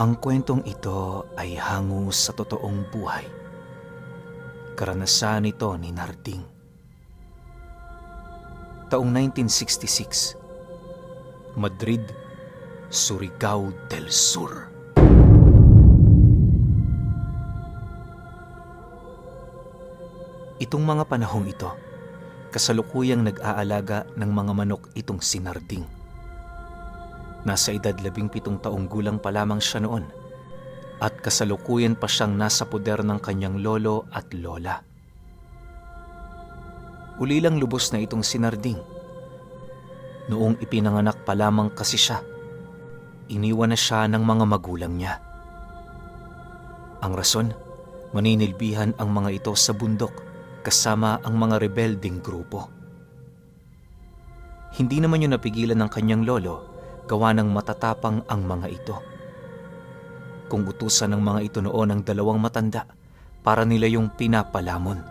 Ang kwentong ito ay hango sa totoong buhay. Karanasan ito ni Narding. Taong 1966, Madrid, Surigao del Sur. Itong mga panahong ito, kasalukuyang nag-aalaga ng mga manok itong si Narding. Nasa edad 17 taong gulang pa lamang siya noon at kasalukuyan pa siyang nasa poder ng kanyang lolo at lola. Ulilang lubos na itong si Narding. Noong ipinanganak pa lamang kasi siya, iniwan na siya ng mga magulang niya. Ang rason, maninilbihan ang mga ito sa bundok kasama ang mga rebelding grupo. Hindi naman yun napigilan ng kanyang lolo, gawa ng matatapang ang mga ito. Kung utusan ng mga ito noon ang dalawang matanda, para nila yung pinapalamon.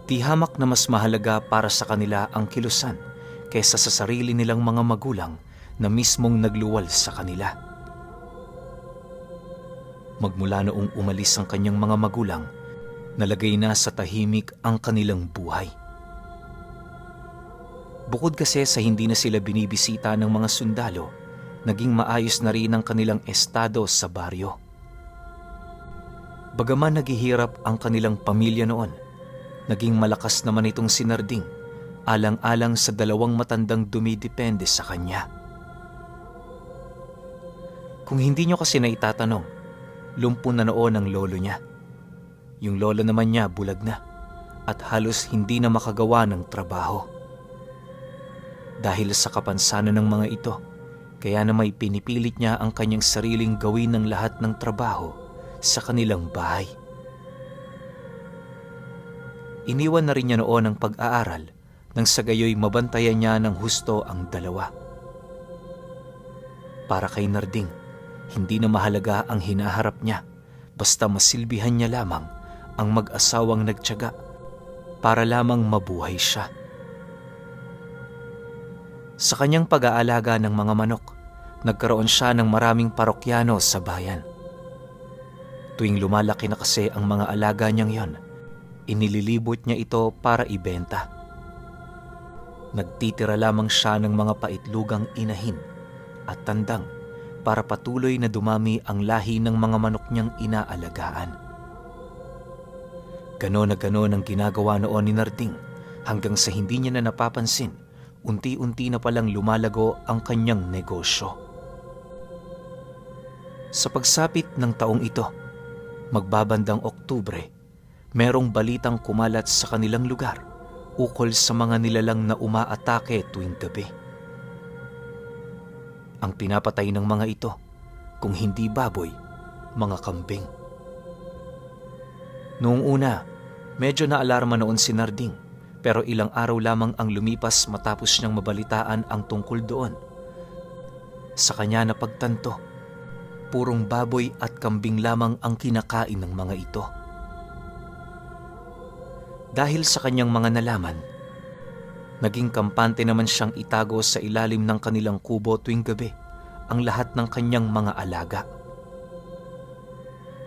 Di hamak na mas mahalaga para sa kanila ang kilusan kaysa sa sarili nilang mga magulang na mismong nagluwal sa kanila. Magmula noong umalis ang kanyang mga magulang, nalagay na sa tahimik ang kanilang buhay. Bukod kasi sa hindi na sila binibisita ng mga sundalo, naging maayos na rin ang kanilang estado sa baryo. Bagaman naghihirap ang kanilang pamilya noon, naging malakas naman itong si Narding, alang-alang sa dalawang matandang dumidepende sa kanya. Kung hindi nyo kasi na itatanong, lumpo na noon ang lolo niya. Yung lolo naman niya bulag na at halos hindi na makagawa ng trabaho. Dahil sa kapansanan ng mga ito, kaya na may pinipilit niya ang kanyang sariling gawin ng lahat ng trabaho sa kanilang bahay. Iniwan na rin niya noon ang pag-aaral nang sa gayoy mabantayan niya ng husto ang dalawa. Para kay Narding, hindi na mahalaga ang hinaharap niya, basta masilbihan niya lamang ang mag-asawang nagtiyaga para lamang mabuhay siya. Sa kanyang pag-aalaga ng mga manok, nagkaroon siya ng maraming parokyano sa bayan. Tuwing lumalaki na kasi ang mga alaga niyang yon, inililibot niya ito para ibenta. Nagtitira lamang siya ng mga paitlugang inahin at tandang para patuloy na dumami ang lahi ng mga manok niyang inaalagaan. Ganon na ganon ang ginagawa noon ni Narding hanggang sa hindi niya na napapansin, unti-unti na palang lumalago ang kanyang negosyo. Sa pagsapit ng taong ito, magbabandang Oktubre, merong balitang kumalat sa kanilang lugar ukol sa mga nilalang na umaatake tuwing gabi. Ang pinapatay ng mga ito, kung hindi baboy, mga kambing. Noong una, medyo naalarma noon si Narding, pero ilang araw lamang ang lumipas matapos niyang mabalitaan ang tungkol doon. Sa kanya na pagtanto, purong baboy at kambing lamang ang kinakain ng mga ito. Dahil sa kanyang mga nalaman, naging kampante naman siyang itago sa ilalim ng kanilang kubo tuwing gabi ang lahat ng kanyang mga alaga.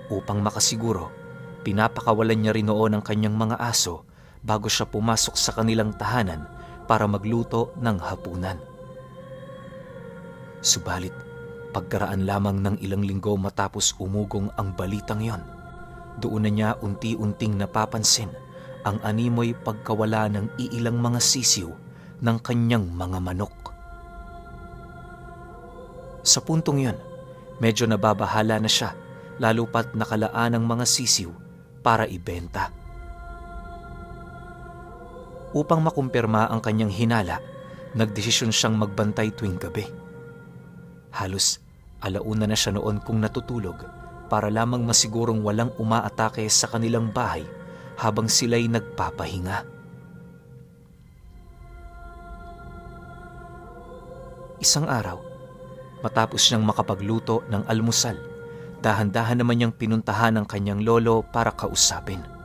Upang makasiguro, pinapakawalan niya rin noon ang kanyang mga aso bago siya pumasok sa kanilang tahanan para magluto ng hapunan. Subalit, pagkaraan lamang ng ilang linggo matapos umugong ang balitang yon, doon na niya unti-unting napapansin ang animoy pagkawala ng iilang mga sisiw ng kanyang mga manok. Sa puntong yon, medyo nababahala na siya, lalo pat nakalaan ang mga sisiw para ibenta. Upang makumpirma ang kanyang hinala, nagdesisyon siyang magbantay tuwing gabi. Halos alauna na siya noon kung natutulog para lamang masigurong walang umaatake sa kanilang bahay habang sila'y nagpapahinga. Isang araw, matapos niyang makapagluto ng almusal, dahan-dahan naman niyang pinuntahan ang kanyang lolo para kausapin.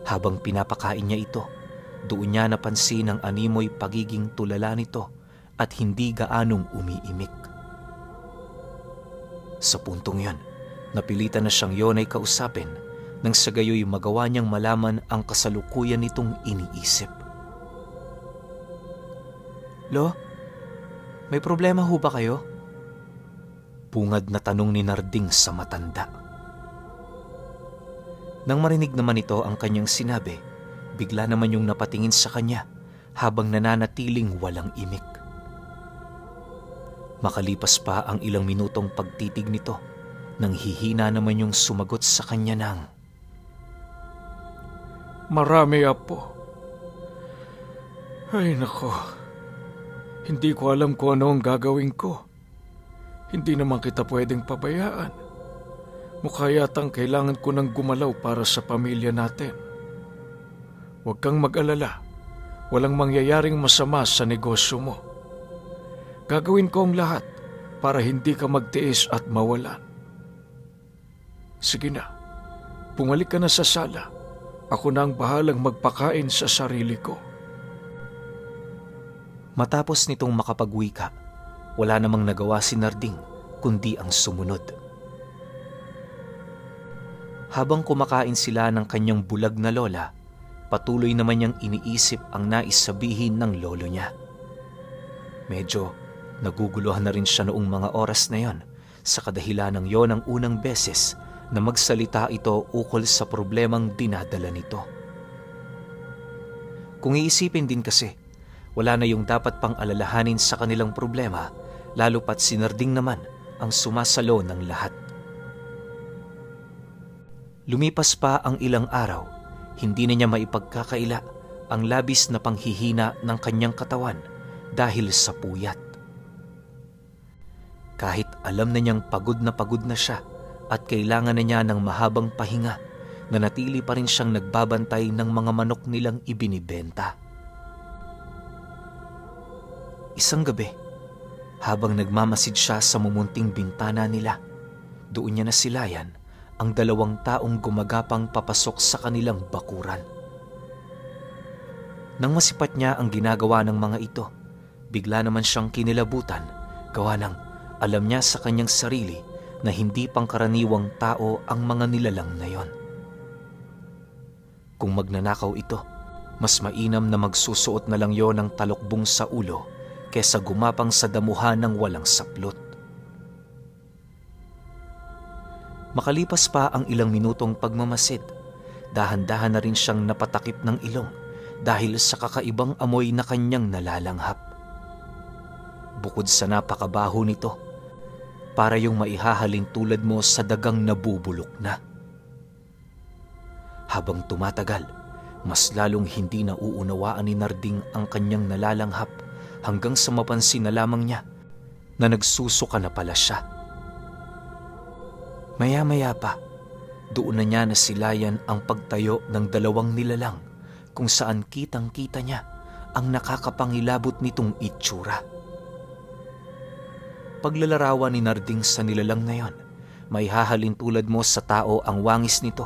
Habang pinapakain niya ito, doon niya napansin ang animoy pagiging tulala nito at hindi gaanong umiimik. Sa puntong yon, napilitan na siyang yon ay kausapin nang sa gayoy magawa niyang malaman ang kasalukuyan nitong iniisip. Lo, may problema ho ba kayo? Bungad na tanong ni Narding sa matanda. Nang marinig naman ito ang kanyang sinabi, bigla naman yung napatingin sa kanya habang nananatiling walang imik. Makalipas pa ang ilang minutong pagtitig nito, nang hihina naman yung sumagot sa kanya ng, "Marami, Apo. Ay nako, hindi ko alam kung ano ang gagawin ko. Hindi naman kita pwedeng pabayaan. Mukha yatang kailangan ko nang gumalaw para sa pamilya natin. Huwag kang mag-alala. Walang mangyayaring masama sa negosyo mo. Gagawin ko ang lahat para hindi ka magtiis at mawalan. Sige na, bumalik ka na sa sala. Ako na ang bahalang magpakain sa sarili ko." Matapos nitong makapagwika, wala namang nagawa si Narding kundi ang sumunod. Habang kumakain sila ng kanyang bulag na lola, patuloy naman niyang iniisip ang nais sabihin ng lolo niya. Medyo naguguluhan na rin siya noong mga oras na yon sa kadahilanang yon ang unang beses na magsalita ito ukol sa problemang dinadala nito. Kung iisipin din kasi, wala na yung dapat pang alalahanin sa kanilang problema, lalo pat si Narding naman ang sumasalo ng lahat. Lumipas pa ang ilang araw, hindi na niya maipagkakaila ang labis na panghihina ng kanyang katawan dahil sa puyat. Kahit alam na niyang pagod na siya at kailangan na niya ng mahabang pahinga, nanatili pa rin siyang nagbabantay ng mga manok nilang ibinibenta. Isang gabi, habang nagmamasid siya sa mumunting bintana nila, doon niya nasilayan ang 2 taong gumagapang papasok sa kanilang bakuran. Nang masipat niya ang ginagawa ng mga ito, bigla naman siyang kinilabutan, gawa ng alam niya sa kanyang sarili na hindi pangkaraniwang tao ang mga nilalang na yon. Kung magnanakaw ito, mas mainam na magsusuot na lang yon ng talokbong sa ulo kesa gumapang sa damuhan ng walang saplot. Makalipas pa ang ilang minutong pagmamasid, dahan-dahan na rin siyang napatakip ng ilong dahil sa kakaibang amoy na kanyang nalalanghap. Bukod sa napakabaho nito, para yung maihahalin tulad mo sa dagang nabubulok na. Habang tumatagal, mas lalong hindi nauunawaan ni Narding ang kanyang nalalanghap hanggang sa mapansin na lamang niya na nagsusuka na pala siya. Maya-maya pa, doon na niya nasilayan ang pagtayo ng 2 nilalang kung saan kitang-kita niya ang nakakapangilabot nitong itsura. Paglalarawan ni Narding sa nilalang na yon, may hahalin tulad mo sa tao ang wangis nito,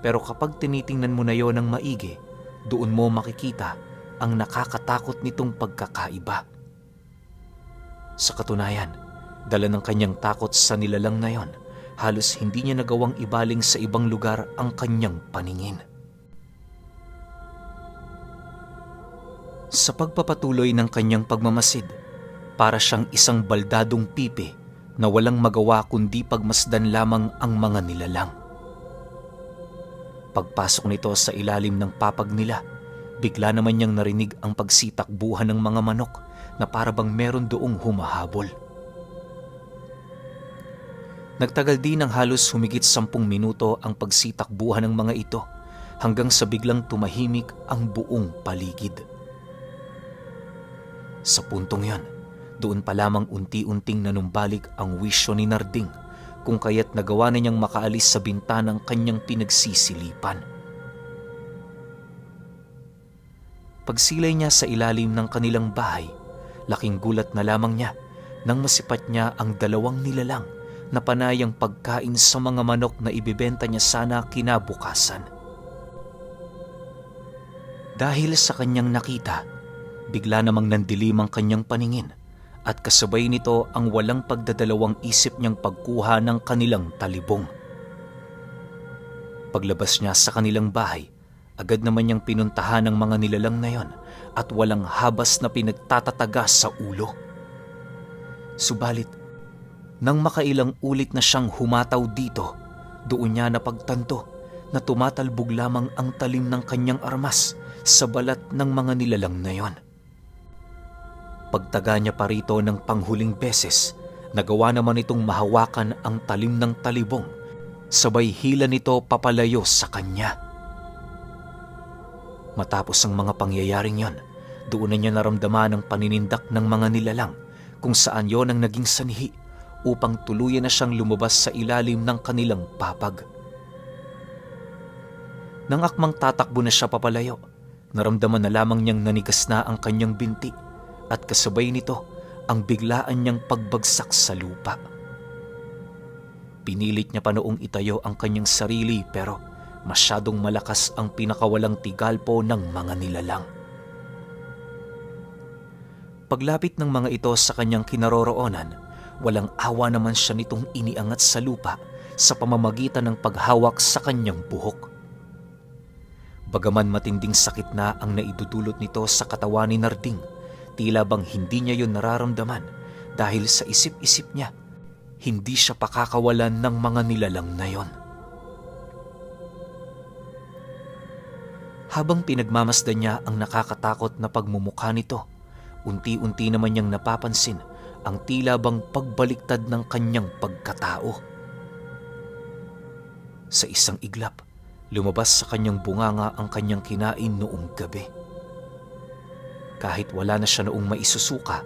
pero kapag tinitingnan mo na yon ng maigi, doon mo makikita ang nakakatakot nitong pagkakaiba. Sa katunayan, dala ng kanyang takot sa nilalang na yon, halos hindi niya nagawang ibaling sa ibang lugar ang kanyang paningin. Sa pagpapatuloy ng kanyang pagmamasid, para siyang isang baldadong pipi na walang magawa kundi pagmasdan lamang ang mga nilalang. Pagpasok nito sa ilalim ng papag nila, bigla naman niyang narinig ang pagsitakbuhan ng mga manok na parabang meron doong humahabol. Nagtagal din ng halos humigit 10 minuto ang pagsitakbuhan ng mga ito hanggang sa biglang tumahimik ang buong paligid. Sa puntong yon, doon pa lamang unti-unting nanumbalik ang wisyo ni Narding kung kaya't nagawa na niyang makaalis sa bintanang kanyang pinagsisilipan. Pagsilay niya sa ilalim ng kanilang bahay, laking gulat na lamang niya nang masipat niya ang 2 nilalang na panayang pagkain sa mga manok na ibibenta niya sana kinabukasan. Dahil sa kanyang nakita, bigla namang nandilim ang kanyang paningin at kasabay nito ang walang pagdadalawang isip niyang pagkuha ng kanilang talibong. Paglabas niya sa kanilang bahay, agad naman niyang pinuntahan ng mga nilalang na yon at walang habas na pinagtatataga sa ulo. Subalit, nang makailang ulit na siyang humataw dito, doon niya napagtanto na tumatalbog lamang ang talim ng kanyang armas sa balat ng mga nilalang na yon. Pagtaga niya pa rito ng panghuling beses, nagawa naman itong mahawakan ang talim ng talibong, sabay hila nito papalayo sa kanya. Matapos ang mga pangyayaring yon, doon na niya naramdaman ang paninindak ng mga nilalang kung saan yon ang naging sanhi upang tuluyan na siyang lumabas sa ilalim ng kanilang papag. Nang akmang tatakbo na siya papalayo, naramdaman na lamang niyang nanigas na ang kanyang binti at kasabay nito ang biglaan niyang pagbagsak sa lupa. Pinilit niya pa noong itayo ang kanyang sarili pero masyadong malakas ang pinakawalang tigalpo ng mga nilalang. Paglapit ng mga ito sa kanyang kinaroroonan, walang awa naman siya nitong iniangat sa lupa sa pamamagitan ng paghawak sa kanyang buhok. Bagaman matinding sakit na ang naidudulot nito sa katawan ni Narding, tila bang hindi niya yun nararamdaman dahil sa isip-isip niya, hindi siya pakakawalan ng mga nilalang na yon. Habang pinagmamasdan niya ang nakakatakot na pagmumukha nito, unti-unti naman niyang napapansin ang tila bang pagbaliktad ng kanyang pagkatao. Sa isang iglap, lumabas sa kanyang bunganga ang kanyang kinain noong gabi. Kahit wala na siya noong maisusuka,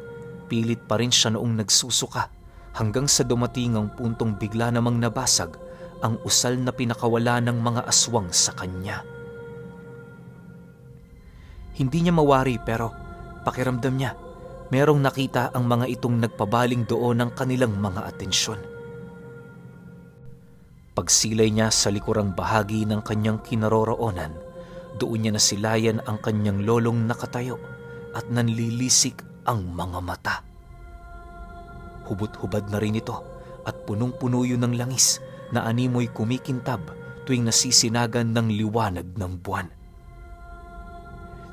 pilit pa rin siya noong nagsusuka hanggang sa dumating ang puntong bigla namang nabasag ang usal na pinakawala ng mga aswang sa kanya. Hindi niya mawari pero pakiramdam niya merong nakita ang mga itong nagpabaling doon ng kanilang mga atensyon. Pagsilay niya sa likurang bahagi ng kanyang kinaroroonan, doon niya nasilayan ang kanyang lolong nakatayo at nanlilisik ang mga mata. Hubot-hubad na rin ito at punong-puno yun ng langis na animoy kumikintab tuwing nasisinagan ng liwanag ng buwan.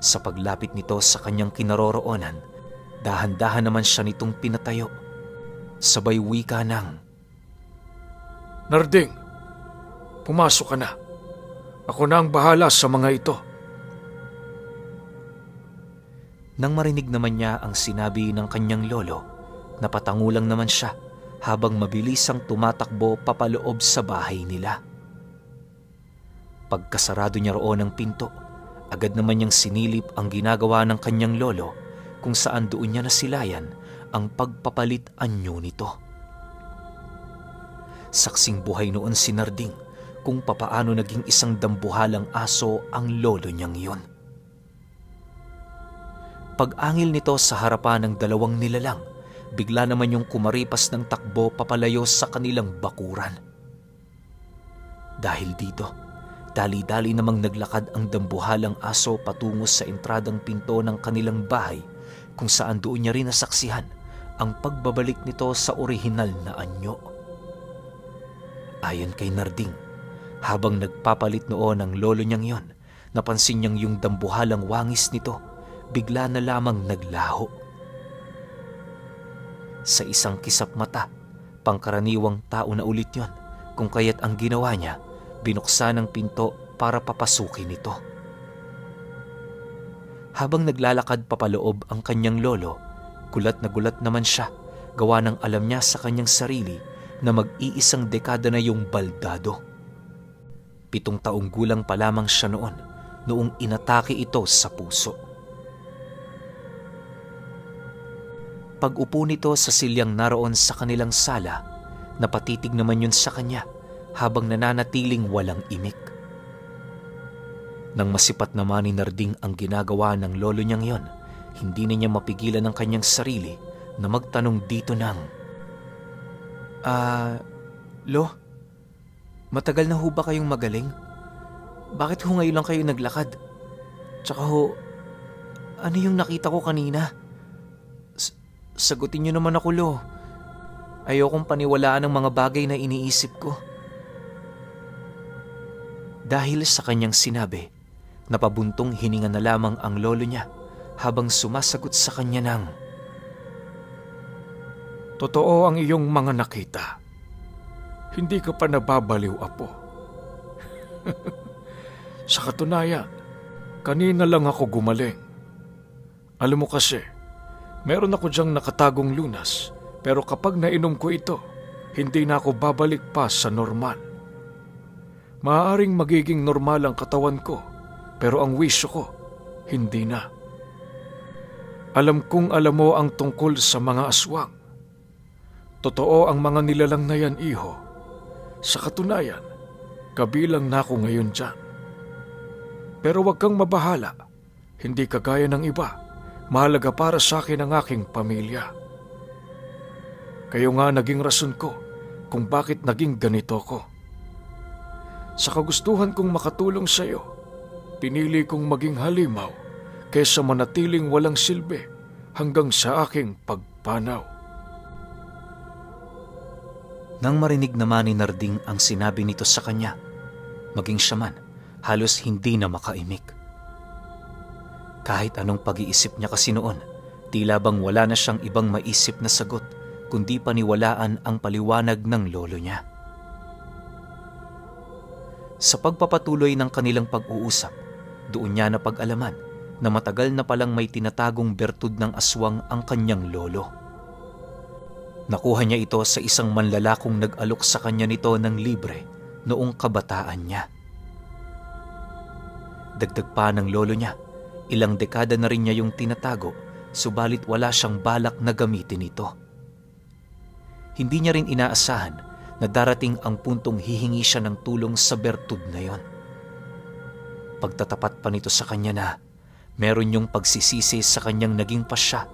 Sa paglapit nito sa kanyang kinaroroonan, dahan-dahan naman siya nitong pinatayo. Sabay wika ng, "Narding, pumasok ka na. Ako na ang bahala sa mga ito." Nang marinig naman niya ang sinabi ng kanyang lolo, napatangulang naman siya habang mabilisang tumatakbo papaloob sa bahay nila. Pagkasarado niya roon ng pinto, agad naman niyang sinilip ang ginagawa ng kanyang lolo kung saan doon niya nasilayan ang pagpapalit anyo nito. Saksing buhay noon si Narding kung papaano naging isang dambuhalang aso ang lolo niyang yun. Pag-angil nito sa harapan ng dalawang nilalang, bigla naman yung kumaripas ng takbo papalayo sa kanilang bakuran. Dahil dito, dali-dali namang naglakad ang dambuhalang aso patungo sa entradang pinto ng kanilang bahay kung saan doon niya rin nasaksihan ang pagbabalik nito sa orihinal na anyo. Ayon kay Narding, habang nagpapalit noon ang lolo niyang yon, napansin niyang yung dambuhalang wangis nito bigla na lamang naglaho. Sa isang kisap mata, pangkaraniwang tao na ulit yon, kung kaya't ang ginawa niya, binuksan ang pinto para papasukin ito. Habang naglalakad papaloob ang kanyang lolo, gulat na gulat naman siya, gawa ng alam niya sa kanyang sarili na mag-iisang dekada na yung baldado. 7 taong gulang pa lamang siya noong inatake ito sa puso. Pag-upo nito sa silyang naroon sa kanilang sala, napatitig naman yun sa kanya habang nananatiling walang imik. Nang masipat naman ni Narding ang ginagawa ng lolo niyang yon, hindi na niya mapigilan ang kanyang sarili na magtanong dito ng, Lo, matagal na ho ba kayong magaling? Bakit ho ngayon lang kayo naglakad? Tsaka ho, ano yung nakita ko kanina? Sagutin niyo naman ako, Lo. Ayokong paniwalaan ang mga bagay na iniisip ko. Dahil sa kanyang sinabi, napabuntong hininga na lamang ang lolo niya habang sumasagot sa kanya ng, Totoo ang iyong mga nakita. Hindi ka pa nababaliw, Apo. Sa katunayan, kanina lang ako gumaling. Alam mo kasi, meron ako diyang nakatagong lunas, pero kapag nainom ko ito, hindi na ako babalik pa sa normal. Maaaring magiging normal ang katawan ko, pero ang wisyo ko, hindi na. Alam kong alam mo ang tungkol sa mga aswang. Totoo ang mga nilalang na yan, iho. Sa katunayan, kabilang na ako ngayon dyan. Pero wag kang mabahala. Hindi kagaya ng iba. Mahalaga para sa akin ang aking pamilya. Kayo nga naging rason ko kung bakit naging ganito ko. Sa kagustuhan kong makatulong sa iyo, pinili kong maging halimaw kaysa manatiling walang silbi hanggang sa aking pagpanaw. Nang marinig naman ni Narding ang sinabi nito sa kanya, maging siya man, halos hindi na makaimik. Kahit anong pag-iisip niya kasi noon, tila bang wala na siyang ibang maisip na sagot, kundi paniwalaan ang paliwanag ng lolo niya. Sa pagpapatuloy ng kanilang pag-uusap, doon niya napag-alaman na matagal na palang may tinatagong bertud ng aswang ang kanyang lolo. Nakuha niya ito sa isang manlalakong nag-alok sa kanya nito ng libre noong kabataan niya. Dagdag pa ng lolo niya, ilang dekada na rin niya yung tinatago, subalit wala siyang balak na gamitin ito. Hindi niya rin inaasahan na darating ang puntong hihingi siya ng tulong sa bertud na yon. Pagtatapat pa nito sa kanya na meron yung pagsisisi sa kanyang naging pasya,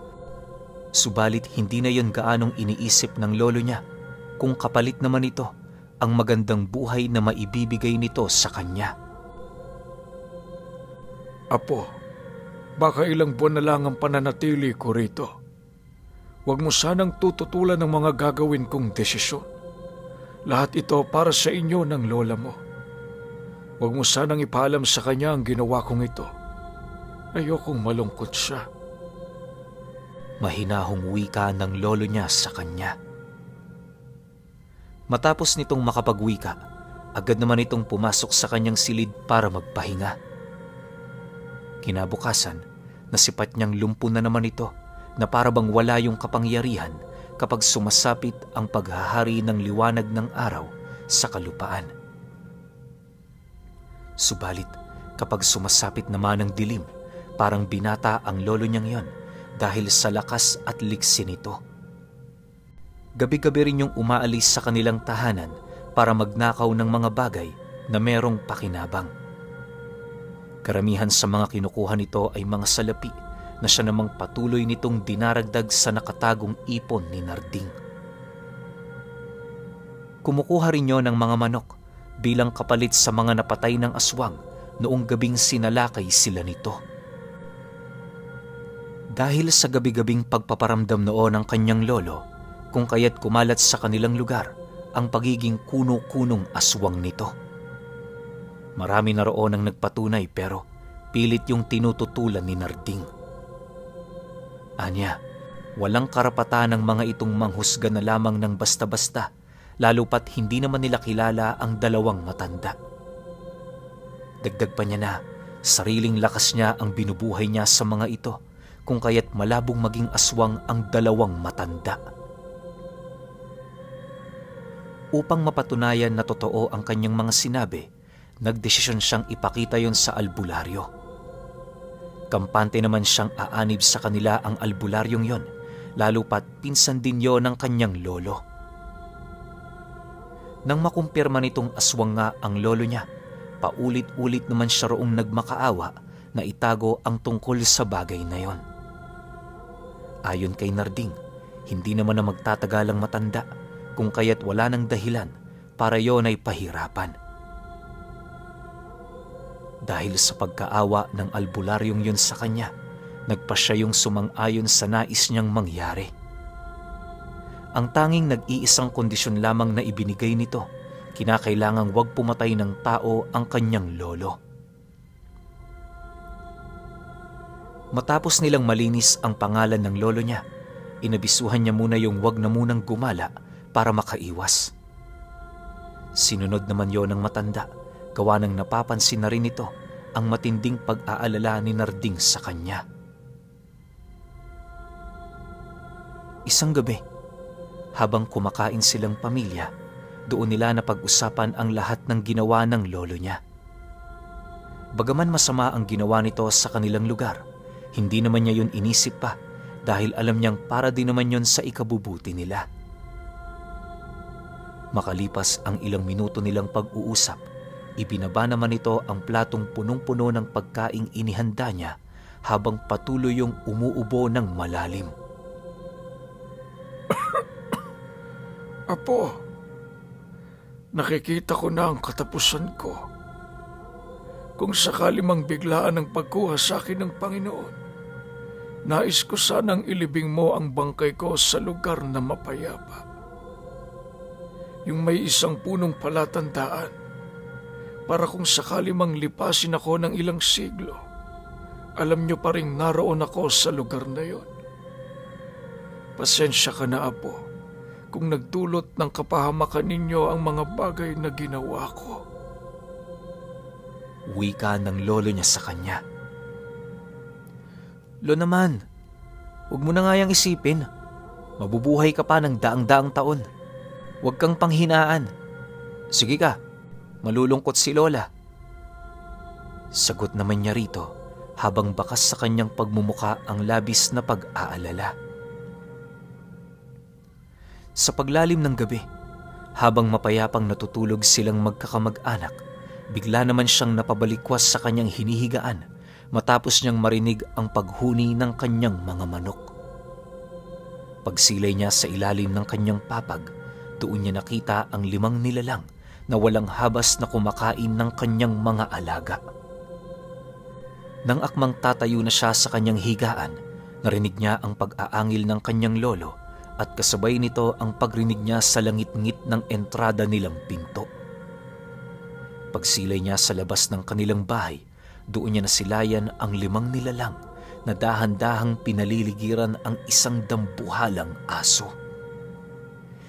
subalit hindi na yon gaanong iniisip ng lolo niya kung kapalit naman ito ang magandang buhay na maibibigay nito sa kanya. Apo, baka ilang buwan na lang ang pananatili ko rito. Huwag mo sanang tututulan ng mga gagawin kong desisyon. Lahat ito para sa inyo ng lola mo. Huwag mo sanang ipaalam sa kanya ang ginawa kong ito. Ayokong malungkot siya. Mahinahong wika ng lolo niya sa kanya. Matapos nitong makapagwika, agad naman itong pumasok sa kanyang silid para magpahinga. Kinabukasan, nasipat niyang lumpo na naman ito na para bang wala yung kapangyarihan kapag sumasapit ang paghahari ng liwanag ng araw sa kalupaan. Subalit, kapag sumasapit naman ang dilim, parang binata ang lolo niyang yon dahil sa lakas at liksi nito. Gabi-gabi rin yung umaalis sa kanilang tahanan para magnakaw ng mga bagay na merong pakinabang. Karamihan sa mga kinukuha nito ay mga salapi na siya namang patuloy nitong dinaragdag sa nakatagong ipon ni Narding. Kumukuha rin yon ng mga manok bilang kapalit sa mga napatay ng aswang noong gabing sinalakay sila nito. Dahil sa gabi-gabing pagpaparamdam noon ng kanyang lolo, kung kaya't kumalat sa kanilang lugar ang pagiging kuno-kunong aswang nito. Marami na roon ang nagpatunay pero pilit yung tinututulan ni Narding. Anya, walang karapatan ng mga itong manghusga na lamang ng basta-basta, lalo pat hindi naman nila kilala ang dalawang matanda. Dagdag pa niya na, sariling lakas niya ang binubuhay niya sa mga ito, kung kaya't malabong maging aswang ang dalawang matanda. Upang mapatunayan na totoo ang kanyang mga sinabi, nagdesisyon siyang ipakita yon sa albularyo. Kampante naman siyang aanib sa kanila ang albularyong yon, lalo pat pinsan din yon ng kanyang lolo. Nang makumpirma nitong aswang nga ang lolo niya, paulit-ulit naman siya roong nagmakaawa na itago ang tungkol sa bagay na yon. Ayon kay Narding, hindi naman na magtatagalang matanda, kung kaya't wala ng dahilan para yon ay pahirapan. Dahil sa pagkaawa ng albularyong yun sa kanya, nagpa siya yung sumang-ayon sa nais niyang mangyari. Ang tanging nag-iisang kondisyon lamang na ibinigay nito, kinakailangang wag pumatay ng tao ang kanyang lolo. Matapos nilang malinis ang pangalan ng lolo niya, inabisuhan niya muna yung wag na munang gumala para makaiwas. Sinunod naman yon ng matanda, gawa ng napapansin na rin ito ang matinding pag-aalala ni Narding sa kanya. Isang gabi, habang kumakain silang pamilya, doon nila napag-usapan ang lahat ng ginawa ng lolo niya. Bagaman masama ang ginawa nito sa kanilang lugar, hindi naman niya yun inisip pa dahil alam niyang para din naman yun sa ikabubuti nila. Makalipas ang ilang minuto nilang pag-uusap, ibinaba naman ito ang platong punong-puno ng pagkaing inihanda niya habang patuloy yung umuubo ng malalim. Apo, nakikita ko na ang katapusan ko. Kung sakali mang biglaan ang pagkuha sa akin ng Panginoon, nais ko sanang ilibing mo ang bangkay ko sa lugar na mapayapa. Yung may isang punong palatandaan, para kung sakali mang lipasin ako ng ilang siglo, alam nyo pa rin naroon ako sa lugar na yon. Pasensya ka na, Apo, kung nagdulot ng kapahamakan ninyo ang mga bagay na ginawa ko. Wika ng lolo niya sa kanya. Lo naman, huwag mo na nga yang isipin. Mabubuhay ka pa ng daang-daang taon. Huwag kang panghinaan. Sige ka, malulungkot si Lola. Sagot naman niya rito habang bakas sa kanyang pagmumuka ang labis na pag-aalala. Sa paglalim ng gabi, habang mapayapang natutulog silang magkakamag-anak, bigla naman siyang napabalikwas sa kanyang hinihigaan matapos niyang marinig ang paghuni ng kanyang mga manok. Pagsilay niya sa ilalim ng kanyang papag, doon niya nakita ang 5 nilalang na walang habas na kumakain ng kanyang mga alaga. Nang akmang tatayo na siya sa kanyang higaan, narinig niya ang pag-aangil ng kanyang lolo at kasabay nito ang pagrinig niya sa langit-ngit ng entrada nilang pinto. Pagsilay niya sa labas ng kanilang bahay, doon niya nasilayan ang 5 nilalang na dahan-dahang pinaliligiran ang isang dambuhalang aso.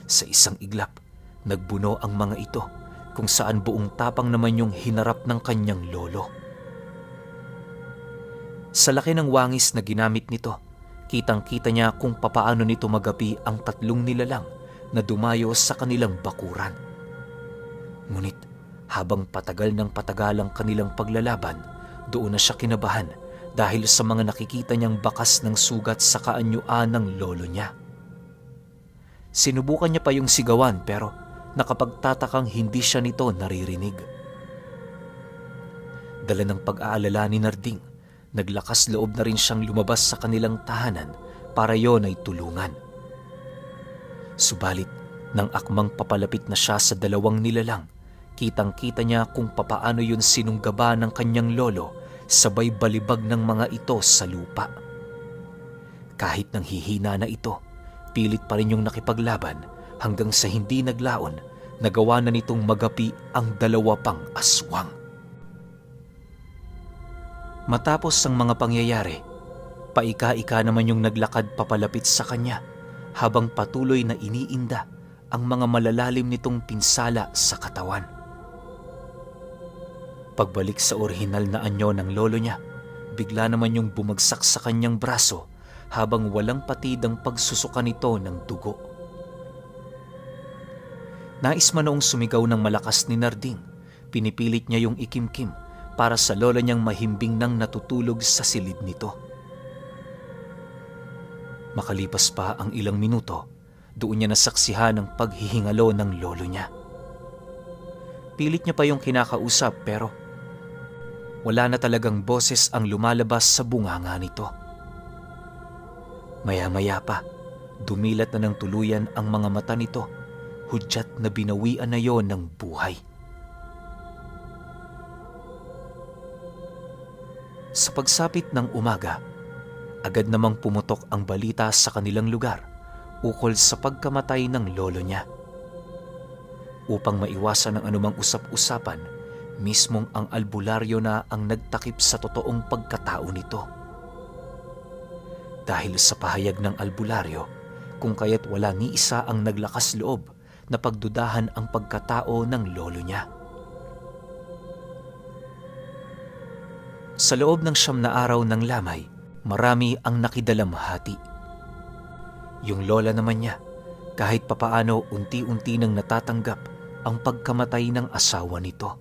Sa isang iglap, nagbuno ang mga ito kung saan buong tapang naman yung hinarap ng kanyang lolo. Sa laki ng wangis na ginamit nito, kitang-kita niya kung papaano nito magapi ang 3 nilalang na dumayo sa kanilang bakuran. Ngunit habang patagal ng patagal ang kanilang paglalaban, doon na siya kinabahan dahil sa mga nakikita niyang bakas ng sugat sa kaanyuan ng lolo niya. Sinubukan niya pa yung sigawan pero nakapagtatakang hindi siya nito naririnig. Dala ng pag-aalala ni Narding, naglakas loob na rin siyang lumabas sa kanilang tahanan para yon ay tulungan. Subalit, nang akmang papalapit na siya sa 2 nilalang, kitang-kita niya kung papaano yun sinunggaba ng kanyang lolo sabay balibag ng mga ito sa lupa. Kahit nang hihina na ito, pilit pa rin yung nakipaglaban hanggang sa hindi naglaon, nagawa na nitong magapi ang 2 pang aswang. Matapos ang mga pangyayari, paika-ika naman yung naglakad papalapit sa kanya habang patuloy na iniinda ang mga malalalim nitong pinsala sa katawan. Pagbalik sa orihinal na anyo ng lolo niya, bigla naman yung bumagsak sa kanyang braso habang walang patid ang pagsusuka nito ng dugo. Nais man noong sumigaw ng malakas ni Narding, pinipilit niya yung ikimkim para sa lola niyang mahimbing nang natutulog sa silid nito. Makalipas pa ang ilang minuto, doon niya nasaksihan ang paghihingalo ng lolo niya. Pilit niya pa yung kinakausap pero wala na talagang boses ang lumalabas sa bunganga nito. Maya-maya pa, dumilat na ng tuluyan ang mga mata nito, hudyat na binawian na yon ng buhay. Sa pagsapit ng umaga, agad namang pumutok ang balita sa kanilang lugar ukol sa pagkamatay ng lolo niya. Upang maiwasan ang anumang usap-usapan, mismong ang albularyo na ang nagtakip sa totoong pagkatao nito. Dahil sa pahayag ng albularyo, kung kaya't wala ni isa ang naglakas loob na pagdudahan ang pagkatao ng lolo niya. Sa loob ng 9 na araw ng lamay, marami ang nakidalamhati. Yung lola naman niya, kahit papaano unti-unti nang natatanggap ang pagkamatay ng asawa nito.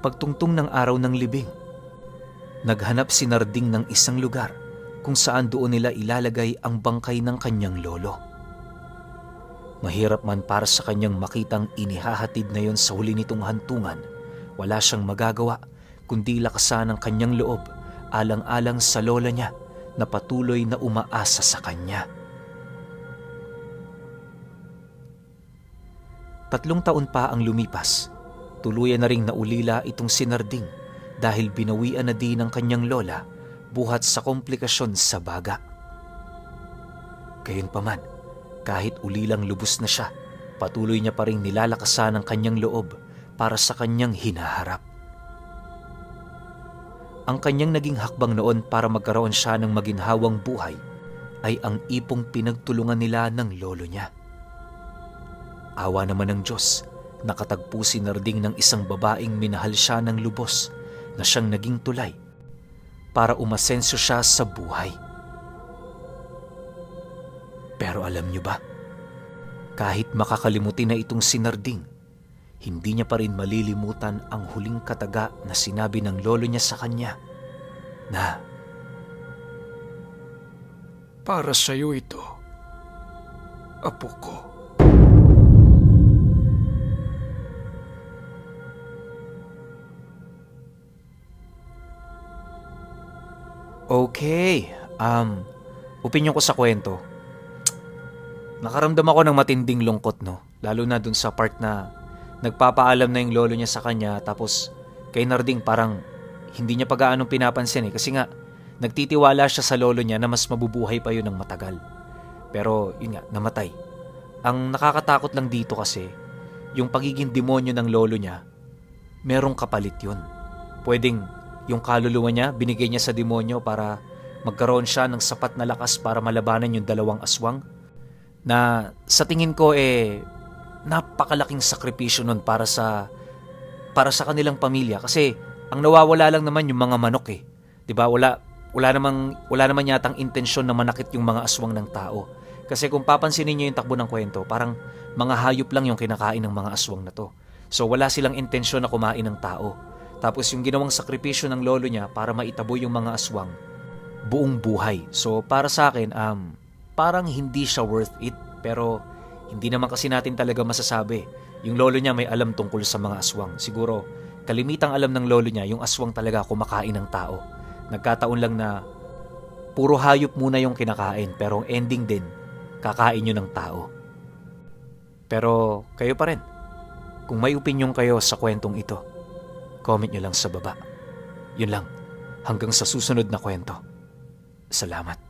Pagtungtong ng araw ng libing, naghanap si Narding ng isang lugar kung saan doon nila ilalagay ang bangkay ng kanyang lolo. Mahirap man para sa kanyang makitang inihahatid na yon sa huli nitong hantungan, wala siyang magagawa kundi lakasan ang kanyang loob alang-alang sa lola niya na patuloy na umaasa sa kanya. 3 taon pa ang lumipas, tuluyan na ring naulila itong si Narding dahil binawian na din ng kanyang lola buhat sa komplikasyon sa baga. Gayunpaman, kahit ulilang lubos na siya, patuloy niya pa rin nilalakasan ang kanyang loob para sa kanyang hinaharap. Ang kanyang naging hakbang noon para magkaroon siya ng maginhawang buhay ay ang ipong pinagtulungan nila ng lolo niya. Awa naman ng Diyos, nakatagpo si Narding ng isang babaeng minahal siya ng lubos na siyang naging tulay para umasenso siya sa buhay. Pero alam niyo ba, kahit makakalimutin na itong si Narding, hindi niya pa rin malilimutan ang huling kataga na sinabi ng lolo niya sa kanya na, "Para sa iyo ito, apo ko." Okay, opinyon ko sa kwento. Nakaramdam ako ng matinding lungkot, no? Lalo na dun sa part na nagpapaalam na yung lolo niya sa kanya, tapos kay Narding parang hindi niya pa gaanong pinapansin kasi nga nagtitiwala siya sa lolo niya na mas mabubuhay pa yun ng matagal. Pero yun nga, namatay. Ang nakakatakot lang dito kasi, yung pagiging demonyo ng lolo niya, merong kapalit yun. Pwedeng yung kaluluwa niya, binigay niya sa demonyo para magkaroon siya ng sapat na lakas para malabanan yung 2 aswang na sa tingin ko napakalaking sakripisyo nun para sa kanilang pamilya kasi ang nawawala lang naman yung mga manok 'di ba? Wala naman yatang intensyon na manakit yung mga aswang ng tao. Kasi kung papansinin niyo yung takbo ng kwento, parang mga hayop lang yung kinakain ng mga aswang na to. So wala silang intensyon na kumain ng tao. Tapos yung ginawang sakripisyo ng lolo niya para maitaboy yung mga aswang, buong buhay. So para sa akin, parang hindi siya worth it. Pero hindi naman kasi natin talaga masasabi. Yung lolo niya may alam tungkol sa mga aswang. Siguro, kalimitang alam ng lolo niya, yung aswang talaga kumakain ng tao. Nagkataon lang na puro hayop muna yung kinakain, pero ang ending din, kakain yun ng tao. Pero kayo pa rin, kung may opinyon kayo sa kwentong ito, comment nyo lang sa baba. Yun lang, hanggang sa susunod na kwento. Salamat.